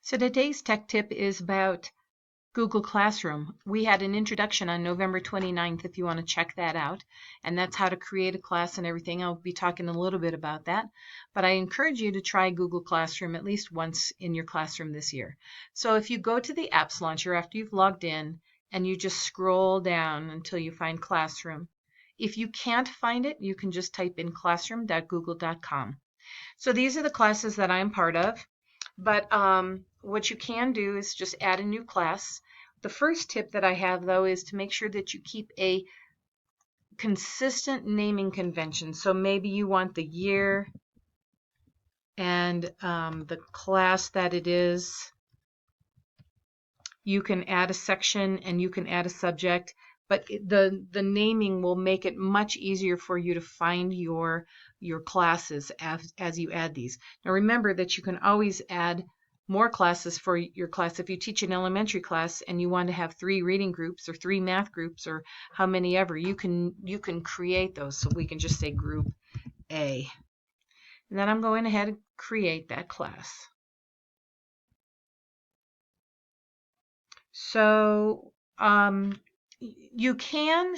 So today's tech tip is about Google Classroom. We had an introduction on November 29th if you want to check that out, and that's how to create a class and everything. I'll be talking a little bit about that, but I encourage you to try Google Classroom at least once in your classroom this year. So if you go to the Apps Launcher after you've logged in and you just scroll down until you find Classroom. If you can't find it, you can just type in classroom.google.com. So these are the classes that I'm part of. But what you can do is just add a new class. The first tip that I have, though, is to make sure that you keep a consistent naming convention. So maybe you want the year and the class that it is. You can add a section and you can add a subject, but the naming will make it much easier for you to find your classes as you add these. Now remember that you can always add more classes for your class. If you teach an elementary class and you want to have 3 reading groups or 3 math groups or how many ever, you can create those. So we can just say group A. And then I'm going ahead and create that class. So you can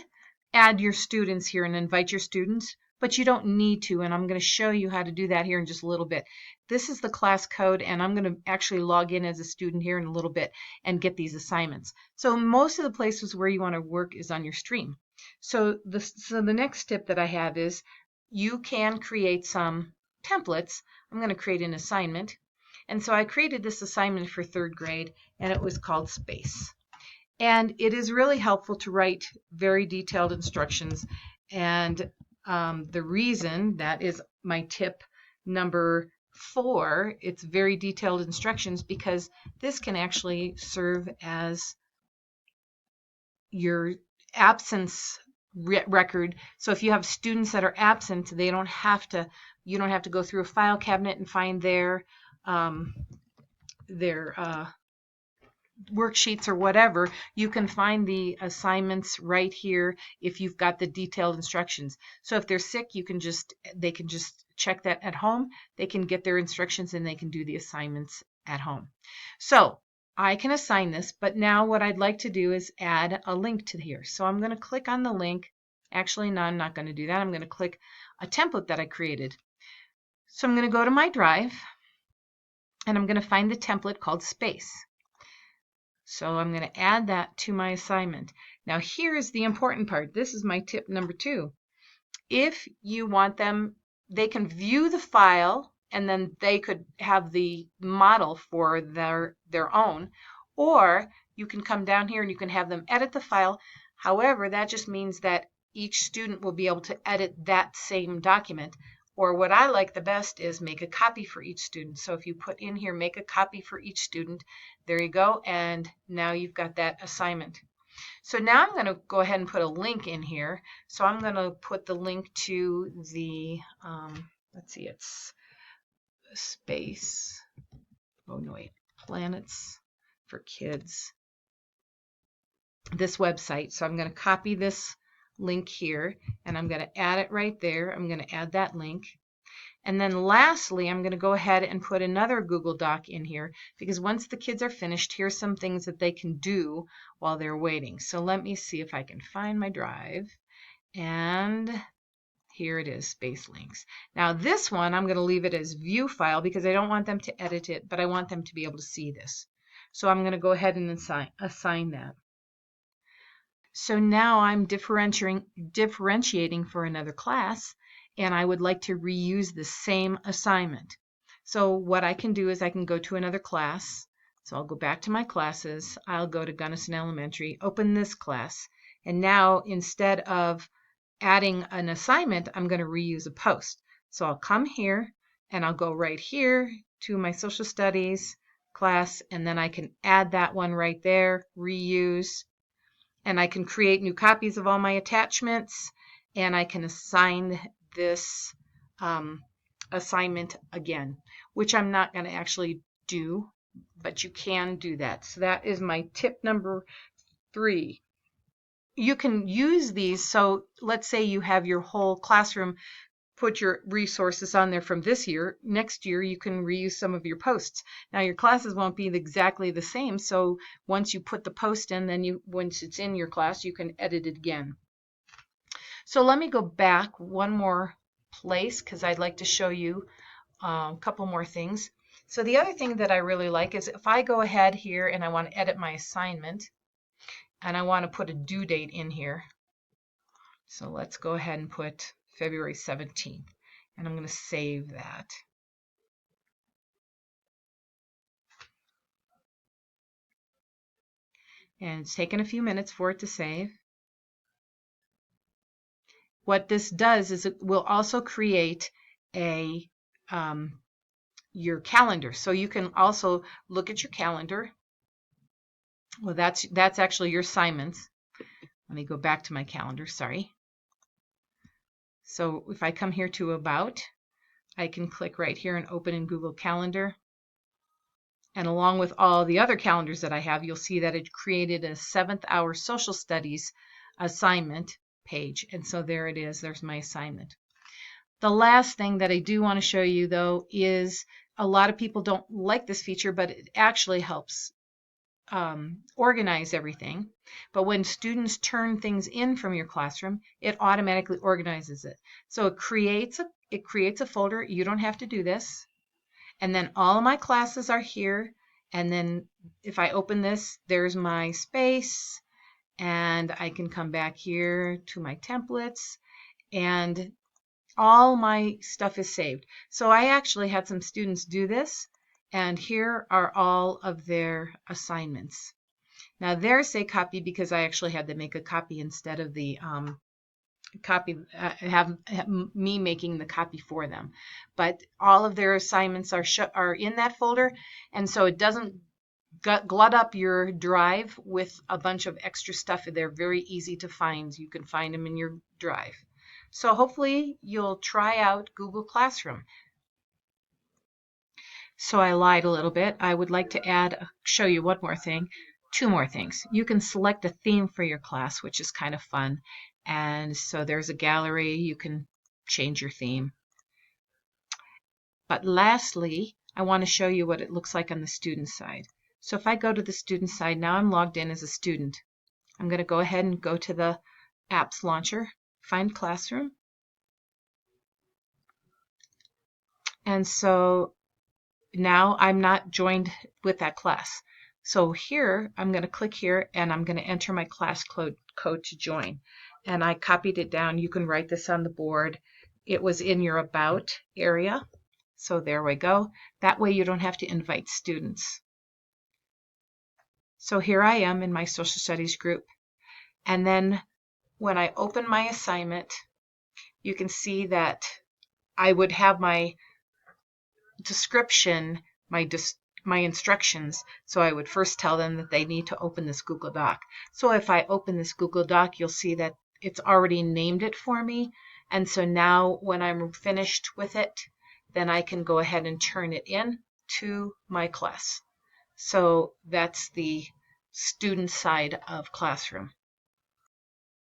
add your students here and invite your students, but you don't need to, and I'm going to show you how to do that here in just a little bit. This is the class code, and I'm going to actually log in as a student here in a little bit and get these assignments. So most of the places where you want to work is on your stream. So the next tip that I have is you can create some templates. I'm going to create an assignment. And so I created this assignment for 3rd grade, and it was called Space. And it is really helpful to write very detailed instructions. And the reason, that is my tip number 4, it's very detailed instructions because this can actually serve as your absence record. So if you have students that are absent, you don't have to go through a file cabinet and find their worksheets or whatever. You can find the assignments right here if you've got the detailed instructions. So if they're sick, they can just check that at home. They can get their instructions and they can do the assignments at home. So I can assign this, but now what I'd like to do is add a link to here. So I'm going to click on the link. Actually, no, I'm not going to do that. I'm going to click a template that I created. So I'm going to go to my drive and I'm going to find the template called Space. So I'm going to add that to my assignment. Now here is the important part. This is my tip number 2. If you want them, they can view the file and then they could have the model for their own, or you can come down here and you can have them edit the file. However, that just means that each student will be able to edit that same document. Or what I like the best is make a copy for each student. So if you put in here, make a copy for each student, there you go, and now you've got that assignment. So now I'm going to go ahead and put a link in here. So I'm going to put the link to the, let's see, it's Space, oh no wait, Planets for Kids, this website. So I'm going to copy this link here and I'm going to add it right there. I'm going to add that link. And then lastly, I'm going to go ahead and put another Google Doc in here because once the kids are finished, here's some things that they can do while they're waiting. So let me see if I can find my drive. And here it is, Space Links. Now this one, I'm going to leave it as view file because I don't want them to edit it, but I want them to be able to see this. So I'm going to go ahead and assign that. So now I'm differentiating for another class, and I would like to reuse the same assignment. So what I can do is I can go to another class. So I'll go back to my classes. I'll go to Gunnison Elementary, open this class, and now instead of adding an assignment, I'm going to reuse a post. So I'll come here and I'll go right here to my social studies class, and then I can add that one right there, reuse. And I can create new copies of all my attachments, and I can assign this assignment again, which I'm not going to actually do, but you can do that. So that is my tip number 3. You can use these. So let's say you have your whole classroom put your resources on there from this year. Next year, you can reuse some of your posts. Now, your classes won't be exactly the same, so once you put the post in, then once it's in your class, you can edit it again. So let me go back one more place because I'd like to show you a couple more things. So the other thing that I really like is if I go ahead here and I want to edit my assignment and I want to put a due date in here. So let's go ahead and put February 17th, and I'm going to save that. And it's taken a few minutes for it to save. What this does is it will also create a your calendar. So you can also look at your calendar. Well, that's actually your assignments. Let me go back to my calendar, sorry. So if I come here to About, I can click right here and open in Google Calendar. And along with all the other calendars that I have, you'll see that it created a 7th hour social studies assignment page. And so there it is, there's my assignment. The last thing that I do want to show you though is a lot of people don't like this feature, but it actually helps organize everything. But when students turn things in from your classroom, it automatically organizes it. So it creates a folder. You don't have to do this. And then all of my classes are here. And then if I open this, there's my space. And I can come back here to my templates. And all my stuff is saved. So I actually had some students do this. And here are all of their assignments. Now there's say copy because I actually had to make a copy instead of the copy, have me making the copy for them. But all of their assignments are in that folder, and so it doesn't glut up your drive with a bunch of extra stuff. They're very easy to find. You can find them in your drive. So hopefully you'll try out Google Classroom. So I lied a little bit. I would like to show you one more thing. Two more things. You can select a theme for your class, which is kind of fun. And so there's a gallery. You can change your theme. But lastly, I want to show you what it looks like on the student side. So if I go to the student side, now I'm logged in as a student. I'm going to go ahead and go to the apps launcher, find Classroom. And so now I'm not joined with that class. So here, I'm going to click here and I'm going to enter my class code to join. And I copied it down. You can write this on the board. It was in your About area. So there we go. That way you don't have to invite students. So here I am in my social studies group. And then when I open my assignment, you can see that I would have my description, my instructions. So I would first tell them that they need to open this Google Doc. So if I open this Google Doc, you'll see that it's already named it for me. And so now when I'm finished with it, then I can go ahead and turn it in to my class. So that's the student side of Classroom.